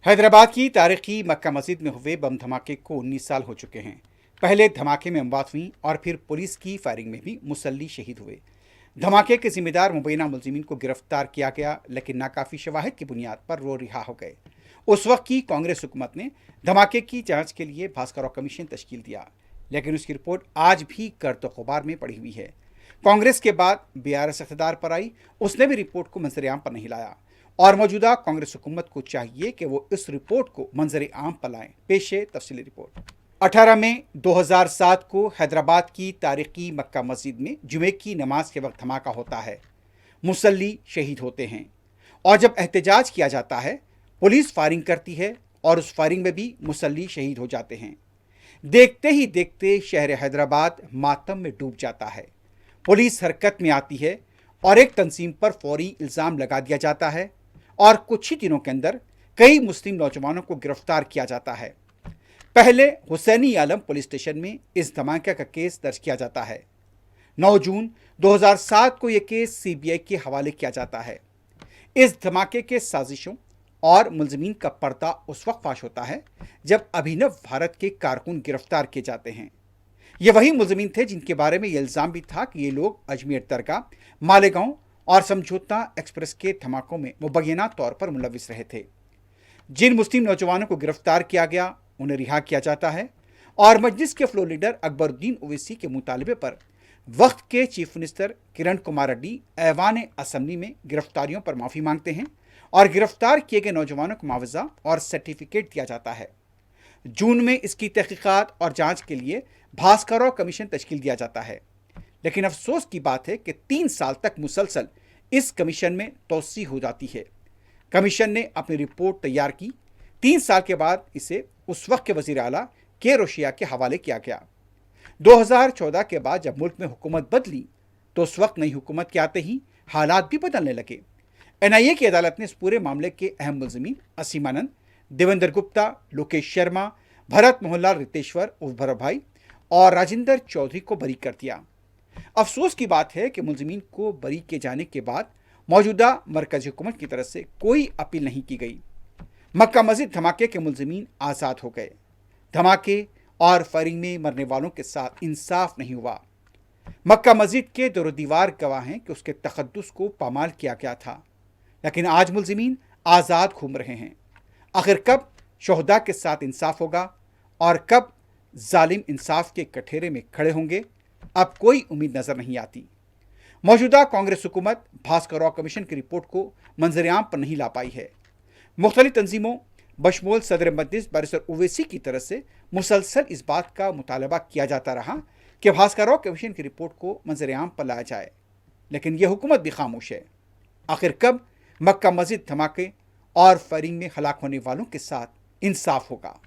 हैदराबाद की तारीखी मक्का मस्जिद में हुए बम धमाके को 19 साल हो चुके हैं। पहले धमाके में अमवात हुई और फिर पुलिस की फायरिंग में भी मुसल्ली शहीद हुए। धमाके के जिम्मेदार मुबैना मुलजिमीन को गिरफ्तार किया गया, लेकिन नाकाफी शवाहिद की बुनियाद पर वो रिहा हो गए। उस वक्त की कांग्रेस हुकूमत ने धमाके की जांच के लिए भास्कर राव कमीशन तश्कील दिया, लेकिन उसकी रिपोर्ट आज भी गर्द गुबार में पड़ी हुई है। कांग्रेस के बाद बीआरएस इख्तियार पर आई, उसने भी रिपोर्ट को मंजर आम पर नहीं लाया और मौजूदा कांग्रेस हुकूमत को चाहिए कि वो इस रिपोर्ट को मंजर आम पर लाएं। पेश है तफसीली रिपोर्ट। 18 मई 2007 को हैदराबाद की तारीखी मक्का मस्जिद में जुमे की नमाज के वक्त धमाका होता है। मुसल्ली शहीद होते हैं और जब एहतजाज किया जाता है, पुलिस फायरिंग करती है और उस फायरिंग में भी मुसल्ली शहीद हो जाते हैं। देखते ही देखते शहर हैदराबाद मातम में डूब जाता है। पुलिस हरकत में आती है और एक तंजीम पर फौरी इल्ज़ाम लगा दिया जाता है और कुछ ही दिनों के अंदर कई मुस्लिम नौजवानों को गिरफ्तार किया जाता है। पहले हुसैनी आलम पुलिस स्टेशन में इस धमाके का केस दर्ज किया जाता है। 9 जून 2007 को यह केस सीबीआई के हवाले किया जाता है। इस धमाके के साजिशों और मुलजिमीन का पर्दा उस वक्त फाश होता है जब अभिनव भारत के कारकुन गिरफ्तार किए जाते हैं। ये वही मुलजिमीन थे जिनके बारे में यह इल्ज़ाम भी था कि ये लोग अजमेर दरगाह, मालेगांव और समझौता एक्सप्रेस के धमाकों में मुबैना तौर पर मुलविस रहे थे। जिन मुस्लिम नौजवानों को गिरफ्तार किया गया उन्हें रिहा किया जाता है और मजलिस के फ्लोर लीडर अकबरुद्दीन ओवैसी के मुतालबे पर वक्त के chief minister Kiran Kumar Reddy ऐवान assembly में गिरफ्तारियों पर माफ़ी मांगते हैं और गिरफ्तार किए गए नौजवानों को मुआवजा और सर्टिफिकेट दिया जाता है। जून में इसकी तहकीकात और जांच के लिए भास्कर राव कमीशन तश्कील दिया जाता है, लेकिन अफसोस की बात है कि 3 साल तक मुसलसल इस कमीशन में तोसी हो जाती है। कमीशन ने अपनी रिपोर्ट तैयार की। 3 साल के बाद इसे उस वक्त के वजीर आला के रोशिया के हवाले किया गया। 2014 के बाद जब मुल्क में हुकूमत बदली तो उस वक्त नई हुकूमत के आते ही हालात भी बदलने लगे। एनआईए की अदालत ने इस पूरे मामले के अहम मुलजिमीन असीम आनंद, देवेंद्र गुप्ता, लोकेश शर्मा, भरत मोहनलाल रितेश्वर उर्फ भरत भाई और राजेंद्र चौधरी को बरी कर दिया। अफसोस की बात है कि मुलजिमीन को बरी किए जाने के बाद मौजूदा मरकजी हुकूमत की तरफ से कोई अपील नहीं की गई। मक्का मस्जिद धमाके के मुलजिमीन आज़ाद हो गए। धमाके और फायरिंग में मरने वालों के साथ इंसाफ नहीं हुआ। मक्का मस्जिद के दर दीवार गवाह हैं कि उसके तकद्दुस को पामाल किया गया था, लेकिन आज मुलजिमीन आज़ाद घूम रहे हैं। आखिर कब शोहदा के साथ इंसाफ होगा और कब जालिम इंसाफ के कठेरे में खड़े होंगे, अब कोई उम्मीद नजर नहीं आती। मौजूदा कांग्रेस हुकूमत भास्कर राव कमीशन की रिपोर्ट को मंजर-ए-आम पर नहीं ला पाई है। मुख्तलिफ तंजीमों बशमूल सदर मजलिस बैरिस्टर ओवैसी की तरफ से मुसलसल इस बात का मुतालबा किया जाता रहा कि भास्कर राव कमीशन की रिपोर्ट को मंजर-ए-आम पर लाया जाए, लेकिन यह हुकूमत भी खामोश है। आखिर कब मक्का मस्जिद धमाके और फायरिंग में हलाक होने वालों के साथ इंसाफ होगा?